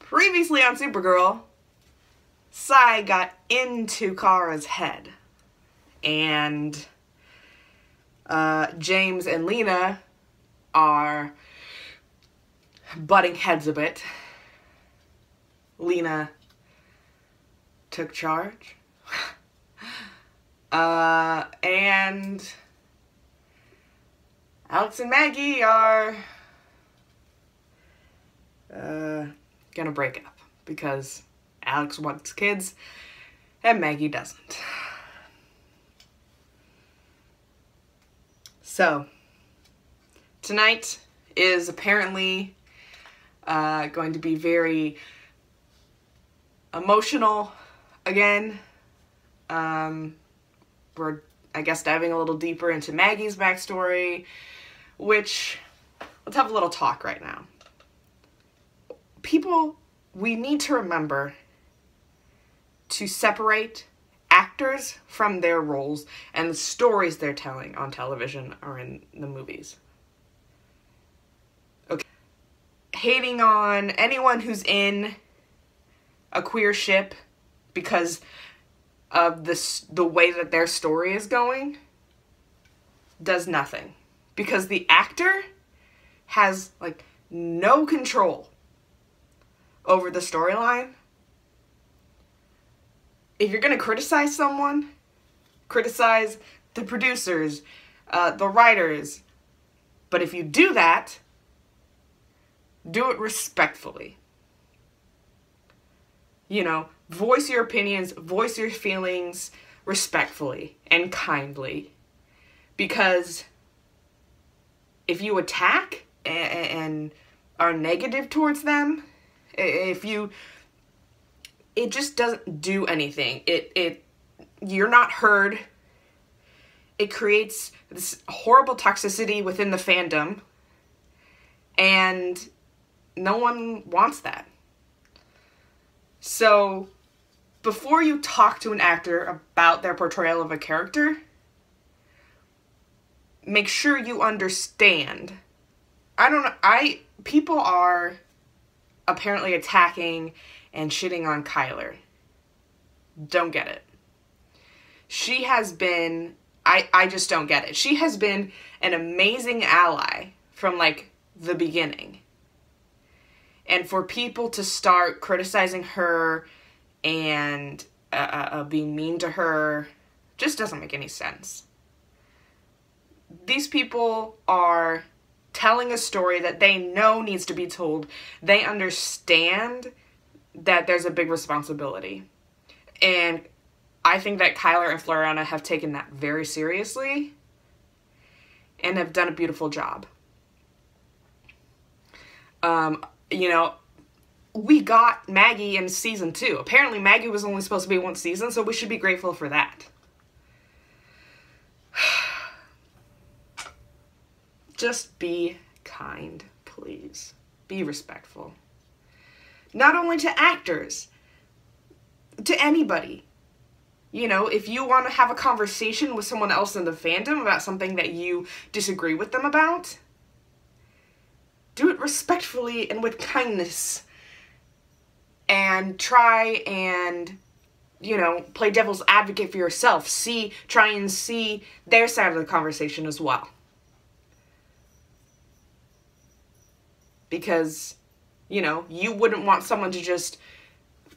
Previously on Supergirl, Sai got into Kara's head, and James and Lena are butting heads a bit. Lena took charge, and Alex and Maggie are gonna break up because Alex wants kids and Maggie doesn't. So, tonight is apparently going to be very emotional again. We're, I guess, diving a little deeper into Maggie's backstory, which, let's have a little talk right now. People, we need to remember to separate actors from their roles and the stories they're telling on television or in the movies. Okay. Hating on anyone who's in a queer ship because of the way that their story is going does nothing. Because the actor has, like, no control over the storyline. If you're gonna criticize someone, criticize the producers, the writers. But if you do that, do it respectfully. You know, voice your opinions, voice your feelings respectfully and kindly. Because if you attack and are negative towards them, it just doesn't do anything. You're not heard. It creates this horrible toxicity within the fandom, and no one wants that. So, before you talk to an actor about their portrayal of a character, make sure you understand. People are apparently attacking and shitting on Kyler. Don't get it. She has been, I just don't get it. She has been an amazing ally from, like, the beginning. And for people to start criticizing her and being mean to her just doesn't make any sense. These people are telling a story that they know needs to be told. They understand that there's a big responsibility. And I think that Kyler and Floriana have taken that very seriously and have done a beautiful job. You know, we got Maggie in season 2. Apparently Maggie was only supposed to be one season, so we should be grateful for that. Just be kind, please. Be respectful. Not only to actors, to anybody. You know, if you want to have a conversation with someone else in the fandom about something that you disagree with them about, do it respectfully and with kindness. And try and, you know, play devil's advocate for yourself. Try and see their side of the conversation as well. Because, you know, you wouldn't want someone to just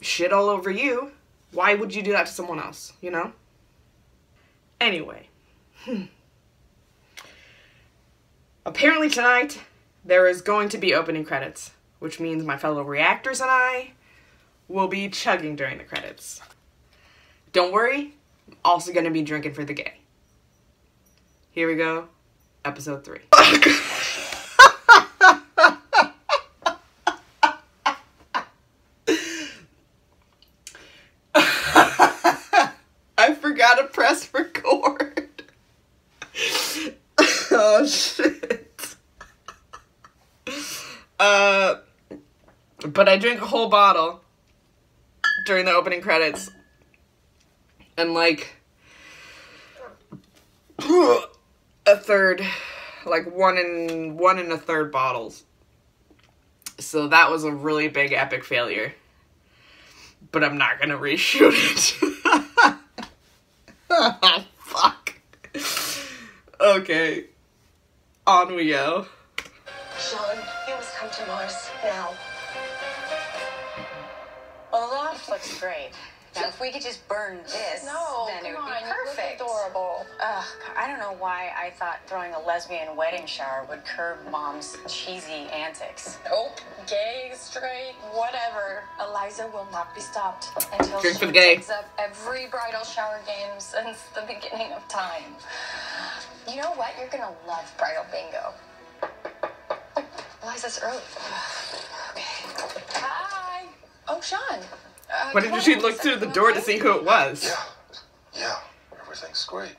shit all over you. Why would you do that to someone else, you know? Anyway. Apparently tonight, there is going to be opening credits, which means my fellow reactors and I will be chugging during the credits. Don't worry, I'm also going to be drinking for the gay. Here we go, episode 3. I forgot to press record. Oh, shit. But I drank a whole bottle during the opening credits. And, like, a third, like one and a third bottles. So that was a really big epic failure. But I'm not gonna reshoot it. Oh, fuck. Okay. On we go. Sean, you must come to Mars now. Well, that looks great. Now, if we could just burn this, then it would be perfect. You look adorable. Ugh, I don't know why I thought throwing a lesbian wedding shower would curb Mom's cheesy antics. Nope. Gay, straight, whatever. Eliza will not be stopped until Drink she for the gay. takes up every bridal shower game since the beginning of time. You know what? You're gonna love bridal bingo. Eliza's early. Okay. Hi. Oh, Sean. Why didn't she look through the door to see who it was? Yeah, everything's great.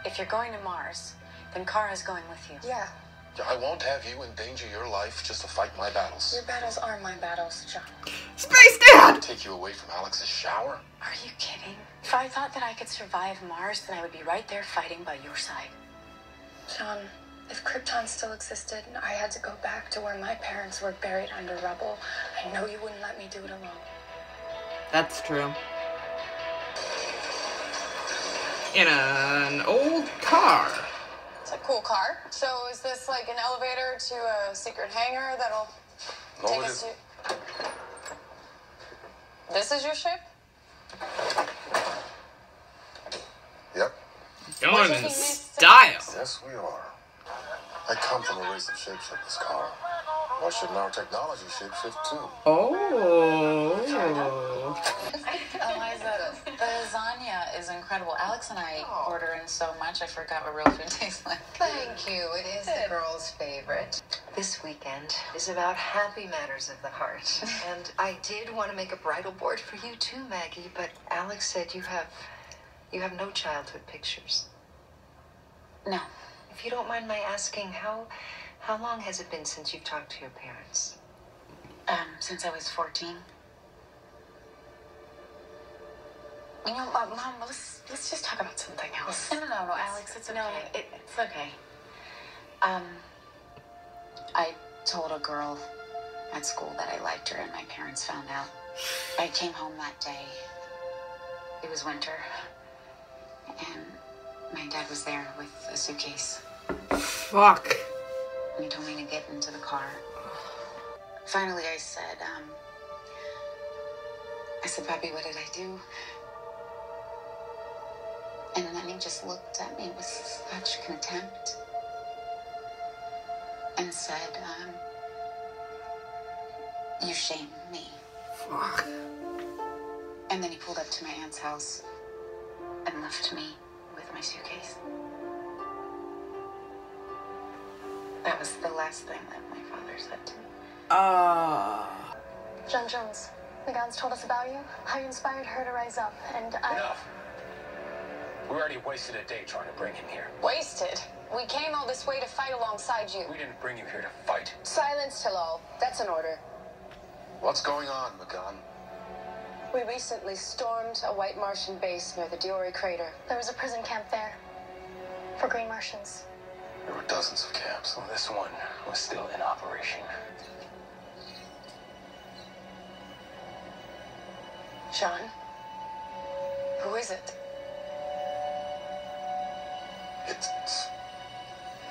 If you're going to Mars, then Kara's going with you. Yeah. I won't have you endanger your life just to fight my battles. Your battles are my battles, Sean. Space Dad! Take you away from Alex's shower? Are you kidding? If I thought that I could survive Mars, then I would be right there fighting by your side. Sean, if Krypton still existed, I had to go back to where my parents were buried under rubble. I know you wouldn't let me do it alone. That's true. In an old car. It's a cool car. So is this like an elevator to a secret hangar that'll take us to... This is your ship? Yep. Going in style. Yes, we are. I come from a race of shapeshifters, Carl. Why shouldn't our technology shapeshift too? Oh. Eliza, the lasagna is incredible. Alex and I order in so much, I forgot what real food tastes like. Thank you. It is the girl's favorite. This weekend is about happy matters of the heart. And I did want to make a bridal board for you too, Maggie, but Alex said you have no childhood pictures. No. If you don't mind my asking, how long has it been since you've talked to your parents? Since I was 14. You know, Mom, let's just talk about something else. No, Alex, it's okay. No, it's okay. I told a girl at school that I liked her, and my parents found out. I came home that day. It was winter, and my dad was there with a suitcase. Fuck. And he told me to get into the car. Finally, I said, Papi, what did I do? And then he just looked at me with such contempt and said, you shame me. Fuck. And then he pulled up to my aunt's house and left me with my suitcase. That was the last thing that my father said to me. John Jones, the gods told us about you, how you inspired her to rise up, and Enough. We already wasted a day trying to bring him here. Wasted? We came all this way to fight alongside you. We didn't bring you here to fight. Silence, Talal. That's an order. What's going on, McGann? We recently stormed a white Martian base near the Diori crater. There was a prison camp there for Green Martians. There were dozens of camps. Well, this one was still in operation. Sean? Who is it? It's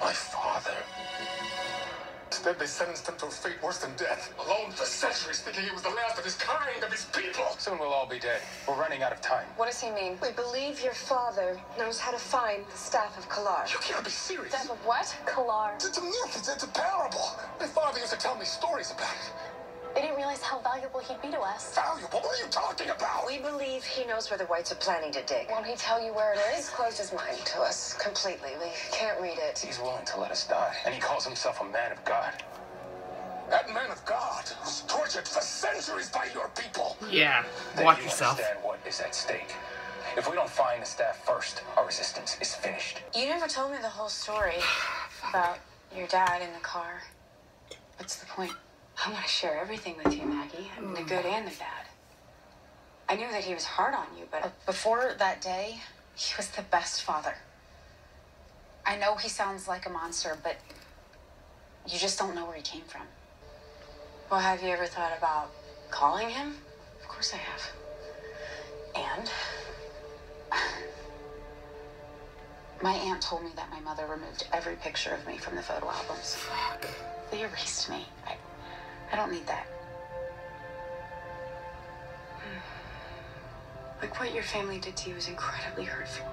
my father. Instead, they sentenced him to a fate worse than death. Alone for centuries, thinking he was the last of his kind, of his people. Soon we'll all be dead. We're running out of time. What does he mean? We believe your father knows how to find the Staff of Kalar. You can't be serious. Staff of what? Kalar. It's a myth. It's a parable. My father used to tell me stories about it. They didn't realize how valuable he'd be to us. Valuable? What are you talking about? We believe he knows where the whites are planning to dig. Won't he tell you where it He's is? closed his mind to us completely. We can't read it. He's willing to let us die. And he calls himself a man of God. That man of God was tortured for centuries by your people. Yeah, Then watch you yourself. understand what is at stake. If we don't find the staff first, our resistance is finished. You never told me the whole story about your dad in the car. What's the point? I want to share everything with you, Maggie. I mean, the good and the bad. I knew that he was hard on you, but before that day, he was the best father. I know he sounds like a monster, but you just don't know where he came from. Well, have you ever thought about calling him? Of course I have. And my aunt told me that my mother removed every picture of me from the photo albums. Fuck. They erased me. I don't need that. Like, what your family did to you is incredibly hurtful.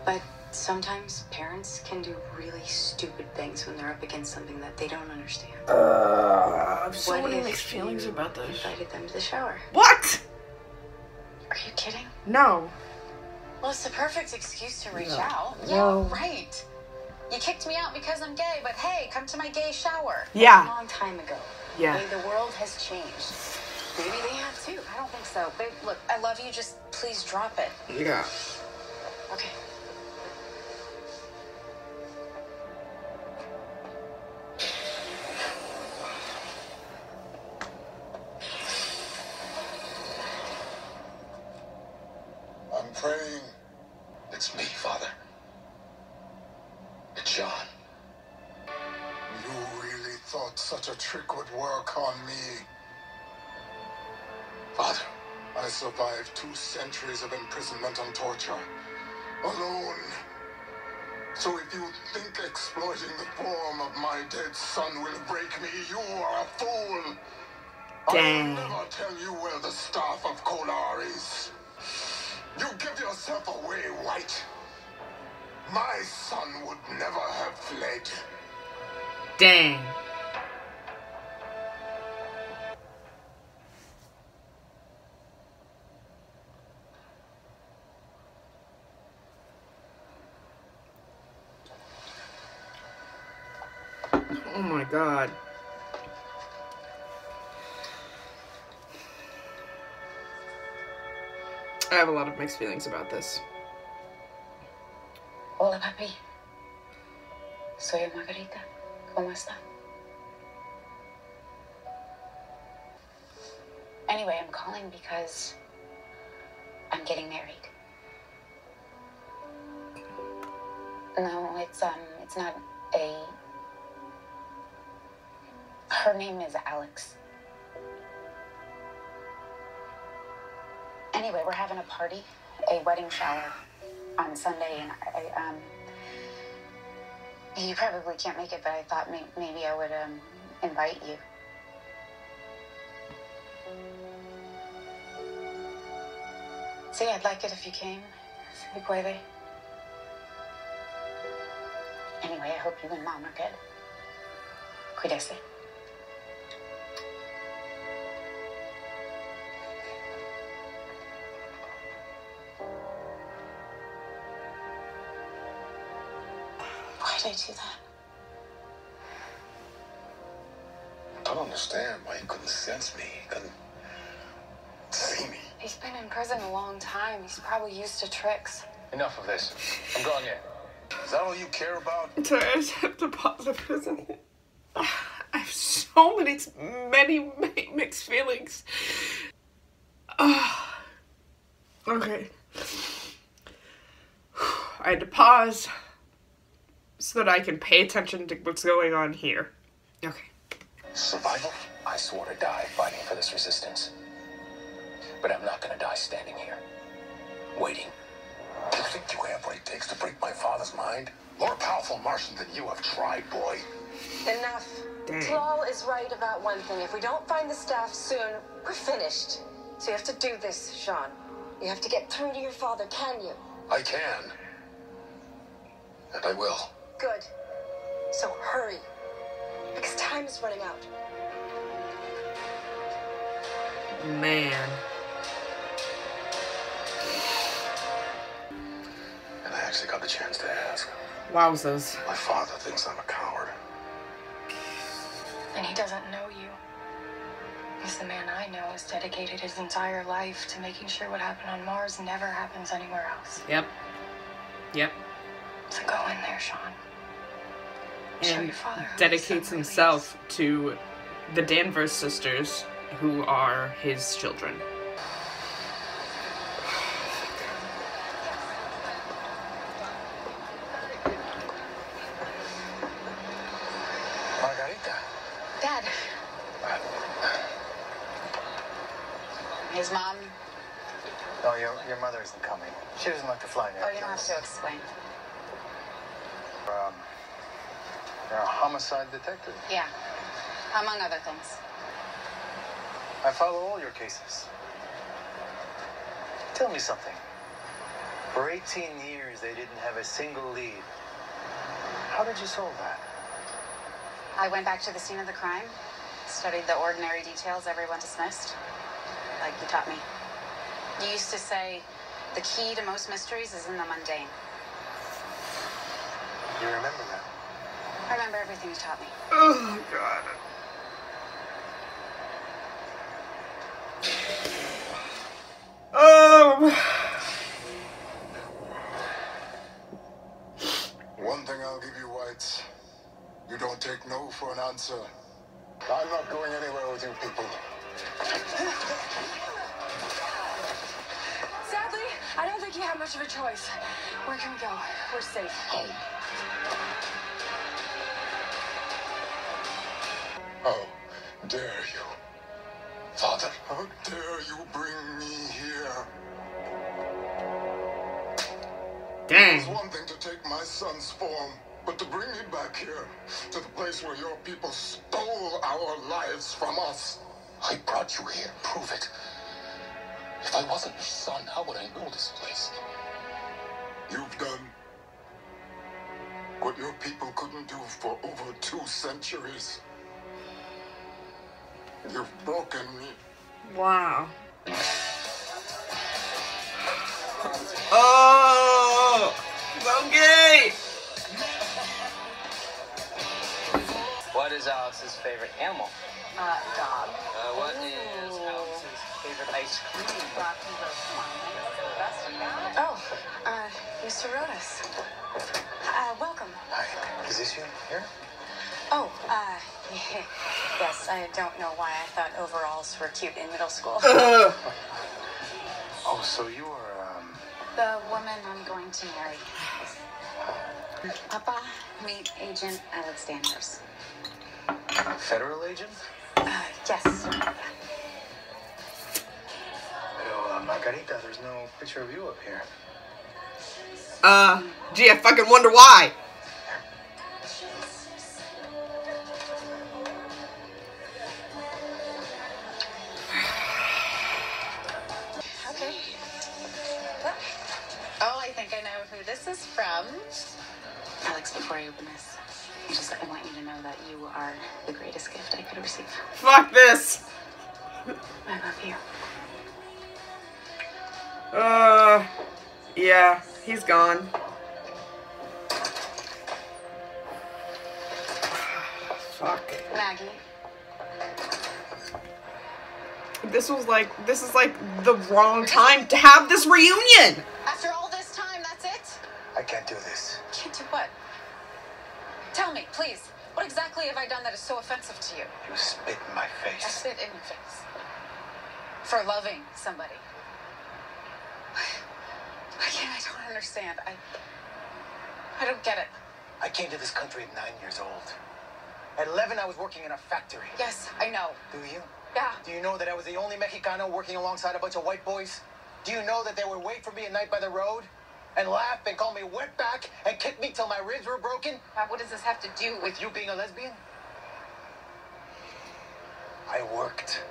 But sometimes parents can do really stupid things when they're up against something that they don't understand. I have so What many if mixed feelings you about this. invited them to the shower? What? Are you kidding? No. Well, it's the perfect excuse to reach No. out. No. Yeah, right. You kicked me out because I'm gay, but hey, come to my gay shower. Yeah. That's a long time ago. Yeah. I mean, the world has changed. Maybe they have too. I don't think so. Babe, look, I love you. Just please drop it. Yeah. Okay. I'm praying. It's me, Father. It's John. You really thought such a trick would work on me? Father, I survived 2 centuries of imprisonment and torture. Alone. So if you think exploiting the form of my dead son will break me, you are a fool. Dang. I will never tell you where the staff of Kolar is. You give yourself away, White. My son would never have fled. Dang. Oh my god. I have a lot of mixed feelings about this. Hola, papi. Soy Margarita. ¿Cómo está? Anyway, I'm calling because I'm getting married. No, it's not a... Her name is Alex. Anyway, we're having a party, a wedding shower on Sunday, and you probably can't make it, but I thought maybe I would invite you. See, I'd like it if you came. Si puede. Anyway, I hope you and Mom are good. Cuídese. Why'd I do that? I don't understand why you couldn't sense me. You couldn't see me. He's been in prison a long time. He's probably used to tricks. Enough of this. I'm going in. Is that all you care about? Sorry, I just have to pause it for a second. I have so many mixed feelings. Okay. I had to pause so that I can pay attention to what's going on here. Okay. Survival? I swore to die fighting for this resistance. But I'm not gonna die standing here, waiting. Do you think you have what it takes to break my father's mind? More powerful Martian than you have tried, boy. Enough. Dang. Tlal is right about one thing. If we don't find the staff soon, we're finished. So you have to do this, Sean. You have to get through to your father, can you? I can. And I will. Good. So hurry. Because time is running out. Man. And I actually got the chance to ask. Wowzers. My father thinks I'm a coward. And he doesn't know you. He's the man I know has dedicated his entire life to making sure what happened on Mars never happens anywhere else. Yep. So go in there, Sean. Show And your father who his dedicates son really himself to the Danvers sisters, who are his children. Margarita. Dad. His mom. No, your mother isn't coming. She doesn't like to fly there. Oh, you don't have to explain. You're a homicide detective. Yeah, among other things. I follow all your cases. Tell me something. For 18 years, they didn't have a single lead. How did you solve that? I went back to the scene of the crime, studied the ordinary details everyone dismissed, like you taught me. You used to say, the key to most mysteries is in the mundane. You remember that? I remember everything you taught me. Oh, God. One thing I'll give you, Whites. You don't take no for an answer. I'm not going anywhere with you people. Sadly, I don't think you have much of a choice. Where can we go? We're safe. Home. How dare you? Father, how dare you bring me here? Dang. It's one thing to take my son's form, but to bring me back here, to the place where your people stole our lives from us. I brought you here. Prove it. If I wasn't your son, how would I know this place? You've done what your people couldn't do for over 2 centuries. You've broken me. Wow. Oh, so gay. What is Alex's favorite animal? Dog. What is Alex's favorite ice cream? Rocky Road. Come on, man. That's the best you got. Oh, Mr. Rodas. Welcome. Hi. Is this you here? Oh, yes, I don't know why I thought overalls were cute in middle school. Oh, so you are, The woman I'm going to marry. Papa, meet Agent Alexanders. federal agent? Yes. Pero, Margarita, there's no picture of you up here. Gee, I fucking wonder why. Okay. Oh, I think I know who this is from. Alex, before I open this, I want you to know that you are the greatest gift I could receive. Fuck this. I love you. Yeah, he's gone. Fuck. Maggie. This is like the wrong time to have this reunion. After all this time, that's it? I can't do this. Can't do what? Tell me, please. What exactly have I done that is so offensive to you? You spit in my I face. spit in your face. For loving somebody. I don't understand. I don't get it. I came to this country at 9 years old. At 11, I was working in a factory. Yes, I know. Do you? Yeah. Do you know that I was the only Mexicano working alongside a bunch of white boys? Do you know that they would wait for me at night by the road and laugh and call me wetback and kick me till my ribs were broken? What does this have to do with With you being a lesbian? I worked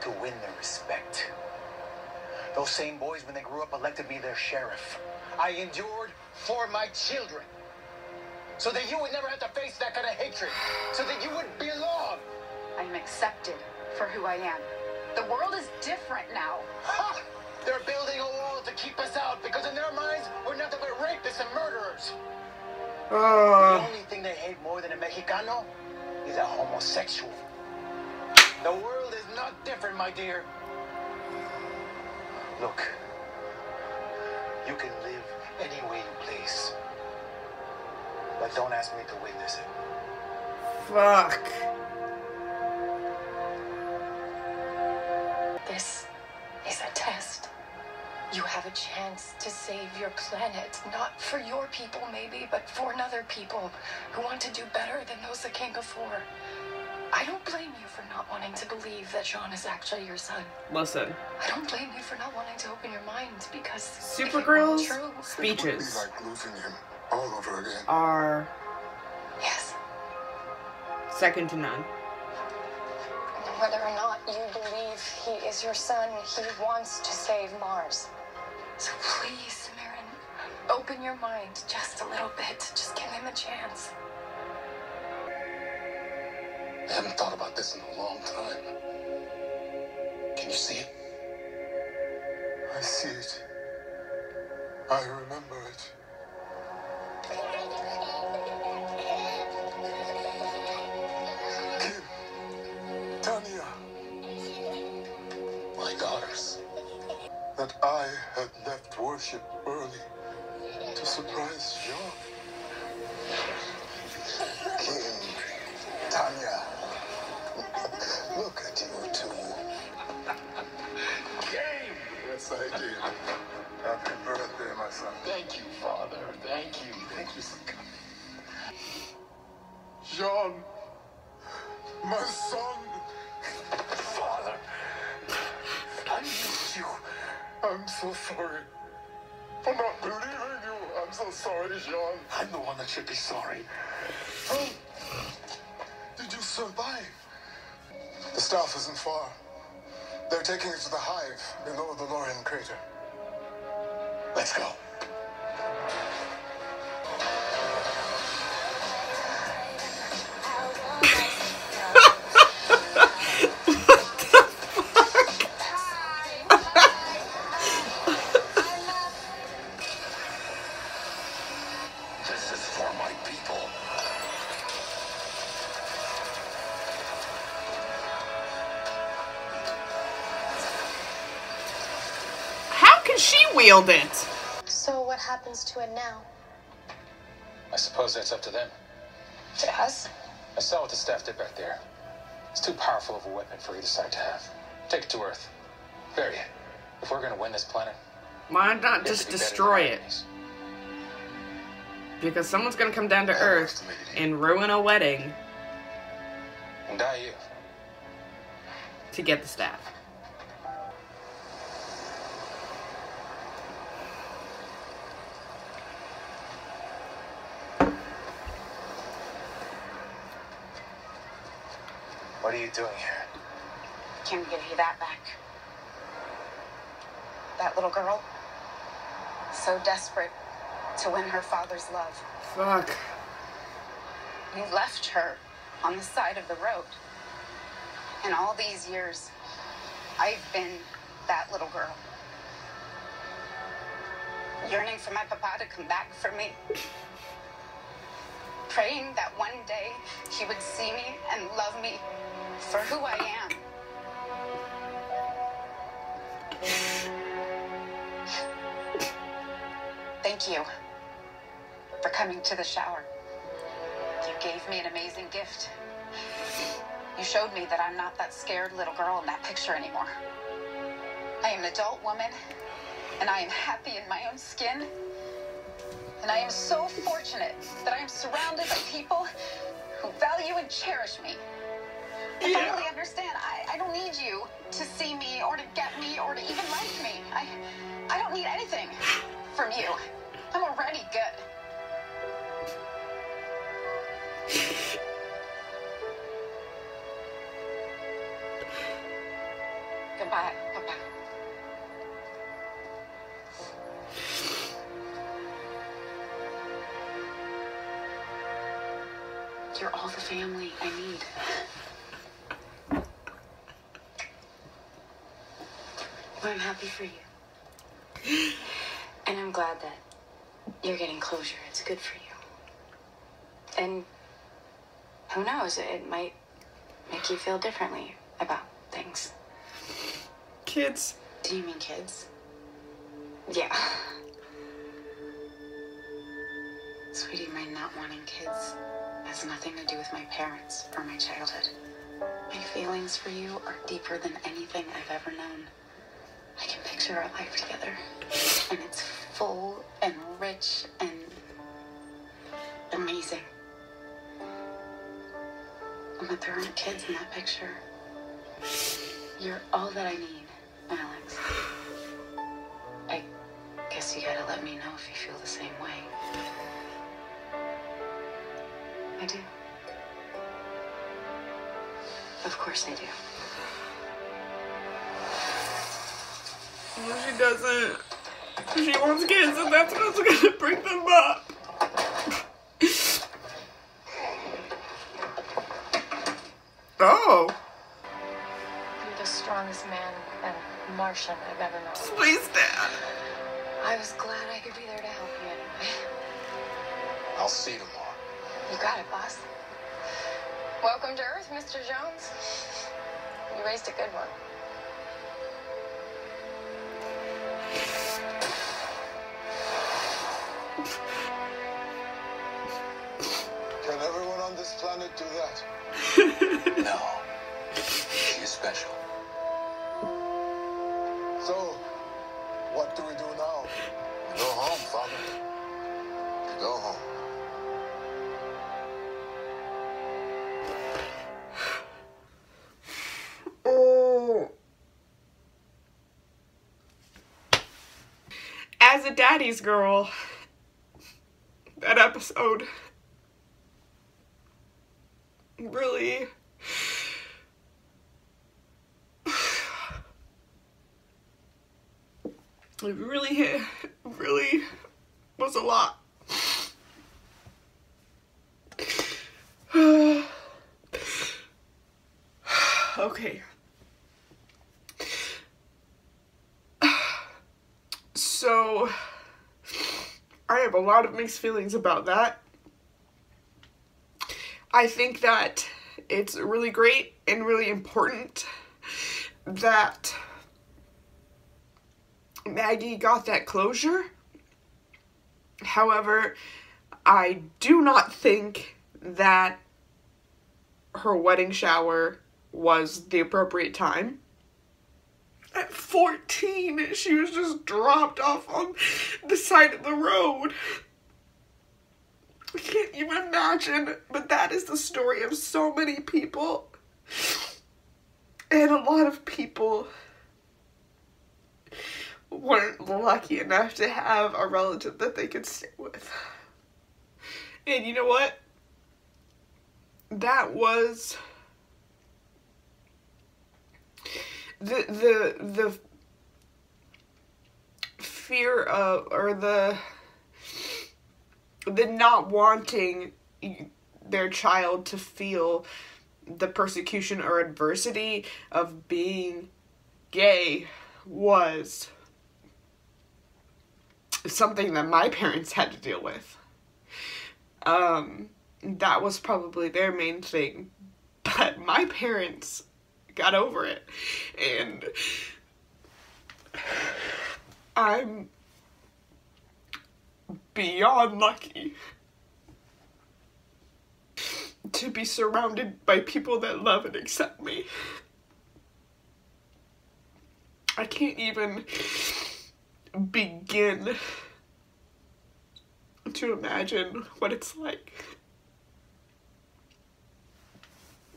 to win their respect. Those same boys, when they grew up, elected me their sheriff. I endured for my children. So that you would never have to face that kind of hatred. So that you would belong. I am accepted for who I am. The world is different now. Ha! They're building a wall to keep us out because in their minds, we're nothing but rapists and murderers. The only thing they hate more than a Mexicano is a homosexual. The world is not different, my dear. Look, you can live any way you please. But don't ask me to witness it. Fuck. This is a test. You have a chance to save your planet, not for your people maybe, but for another people who want to do better than those that came before. I don't blame you for not wanting to believe that Sean is actually your son. Listen. I don't blame you for not wanting to open your mind because Supergirl's true. speeches It would be like losing him all over again. are Yes. second to none. Whether or not you believe he is your son, he wants to save Mars. So please, Marin, open your mind just a little bit. Just give him a chance. I haven't thought about this in a long time. Can you see it? I see it. I remember it. Kim, Tanya, my daughters, that I had left worship early to surprise John. Kim, Tanya, look at you two. Game! Yes, I did. Happy birthday, my son. Thank you, Father. Thank you. Thank you so much. John, my son. Father, I miss you. I'm so sorry for not believing you. I'm so sorry, John. I'm the one that should be sorry. Oh, did you survive? The staff isn't far. They're taking it to the hive below the Lorian crater. Let's go. This is for my people. How can she wield it? So what happens to it now? I suppose that's up to them. To us? I saw what the staff did back there. It's too powerful of a weapon for either side to have. Take it to Earth. Bury it. If we're gonna win this planet, Why not we have just to do better destroy than our it? enemies. Because someone's gonna come down to Earth and ruin a wedding And die you. to get the staff. What are you doing here? Can give you that back. That little girl, so desperate to win her father's love. Fuck. You left her on the side of the road. And all these years, I've been that little girl. Yearning for my papa to come back for me. Praying that one day he would see me and love me for who I am. Thank you for coming to the shower. You gave me an amazing gift. You showed me that I'm not that scared little girl in that picture anymore. I am an adult woman, and I am happy in my own skin. And I am so fortunate that I am surrounded by people who value and cherish me. I don't really understand. I don't need you to see me or to get me or to even like me. I don't need anything from you. I'm already good. Goodbye, Papa. You're all the family I need. I'm happy for you. And I'm glad that you're getting closure. It's good for you. And who knows, it might make you feel differently about things. Kids. Do you mean kids? Yeah. Sweetie, my not wanting kids has nothing to do with my parents or my childhood. My feelings for you are deeper than anything I've ever known. I can picture our life together, and it's full and rich and amazing. But there aren't kids in that picture. You're all that I need, Alex. I guess you gotta let me know if you feel the same way. I do. Of course I do. No, she doesn't. She wants kids, and that's what's gonna bring them up. Oh. You're the strongest man and Martian I've ever known. Please, Dad. I was glad I could be there to help you anyway. I'll see you tomorrow. You got it, boss. Welcome to Earth, Mr. Jones. You raised a good one. Can everyone on this planet do that? No. She is special. So, what do we do now? We go home, Father. We go home. Oh. As a daddy's girl, that episode really really was a lot. Okay. So, I have a lot of mixed feelings about that. I think that it's really great and really important that Maggie got that closure. However, I do not think that her wedding shower was the appropriate time. At 14, she was just dropped off on the side of the road. I can't even imagine, but that is the story of so many people. And a lot of people weren't lucky enough to have a relative that they could stay with. And you know what? That was the fear of, or the not wanting their child to feel the persecution or adversity of being gay was something that my parents had to deal with. That was probably their main thing, but my parents got over it, and I'm beyond lucky to be surrounded by people that love and accept me. I can't even begin to imagine what it's like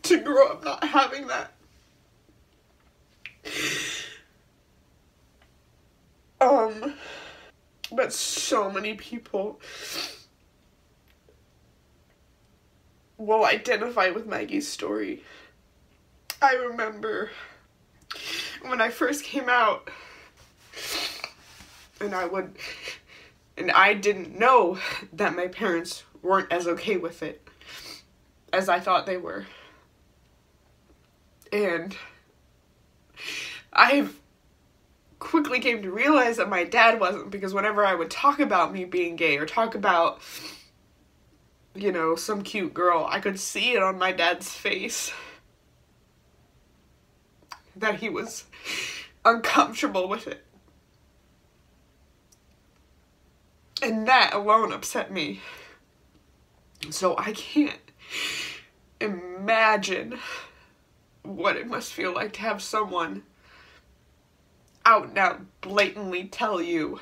to grow up not having that. But so many people will identify with Maggie's story. I remember when I first came out, and I didn't know that my parents weren't as okay with it as I thought they were. And I quickly came to realize that my dad wasn't, because whenever I would talk about me being gay or talk about, you know, some cute girl, I could see it on my dad's face that he was uncomfortable with it. And that alone upset me. So I can't imagine what it must feel like to have someone out and out blatantly tell you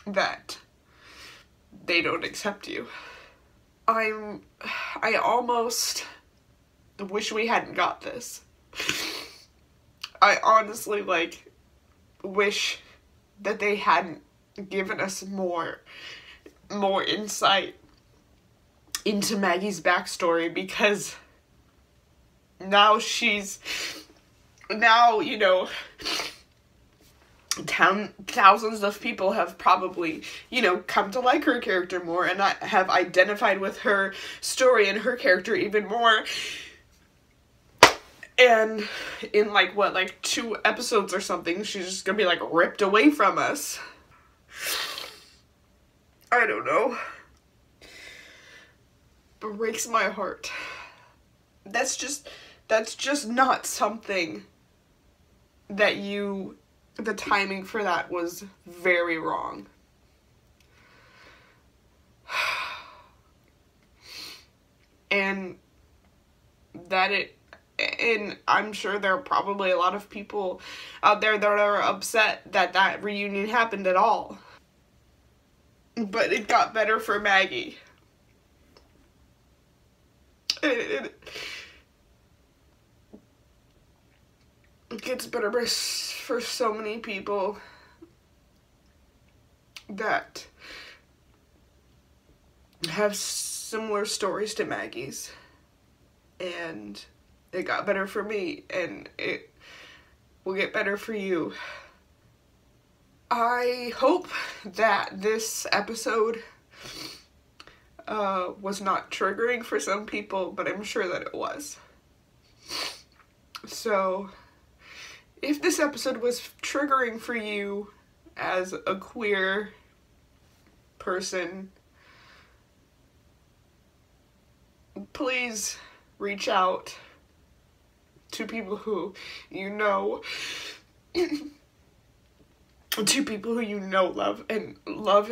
that they don't accept you. I almost wish we hadn't got this. I honestly, like, wish that they hadn't given us more insight into Maggie's backstory, because now you know, thousands of people have probably, you know, come to like her character more, and I have identified with her story and her character even more. And in like, what, like 2 episodes or something, she's just gonna be like ripped away from us. I don't know. Breaks my heart. That's just not something that the timing for that was very wrong. And I'm sure there are probably a lot of people out there that are upset that reunion happened at all. But it got better for Maggie. It gets better for so many people that have similar stories to Maggie's. And it got better for me, and it will get better for you. I hope that this episode was not triggering for some people, but I'm sure that it was. So, if this episode was triggering for you as a queer person, please reach out to people who you know, to people who you know love and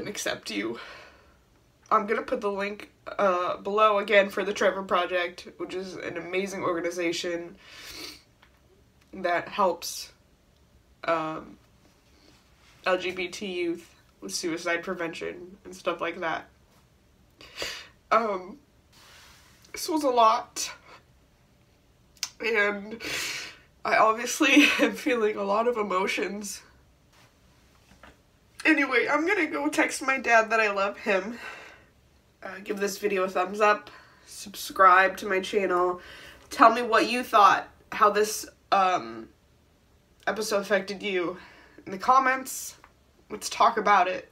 accept you. I'm gonna put the link below again for the Trevor Project, which is an amazing organization that helps LGBT youth with suicide prevention and stuff like that. This was a lot, and I obviously am feeling a lot of emotions. Anyway, I'm gonna go text my dad that I love him. Give this video a thumbs up, subscribe to my channel, tell me what you thought, how this episode affected you in the comments. Let's talk about it.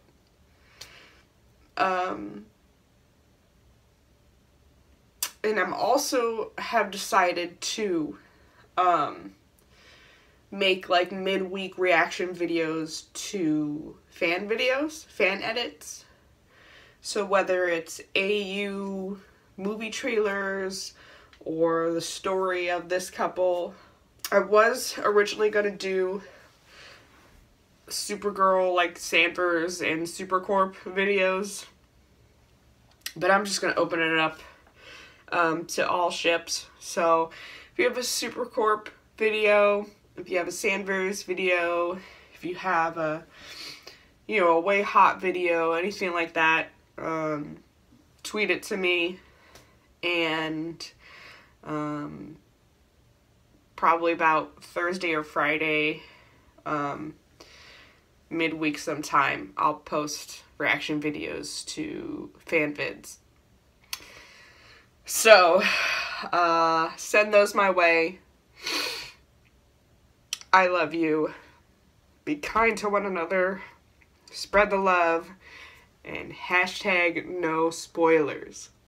And I'm also have decided to make like midweek reaction videos to fan edits. So whether it's AU movie trailers or the story of this couple. I was originally gonna do Supergirl, like Sanfors and Supercorp videos, but I'm just gonna open it up to all ships. So if you have a Supercorp video, if you have a Sanfors video, if you have a, you know, a Way Hot video, anything like that, tweet it to me, and probably about Thursday or Friday, midweek sometime, I'll post reaction videos to fan vids. So, send those my way. I love you. Be kind to one another. Spread the love. And hashtag no spoilers.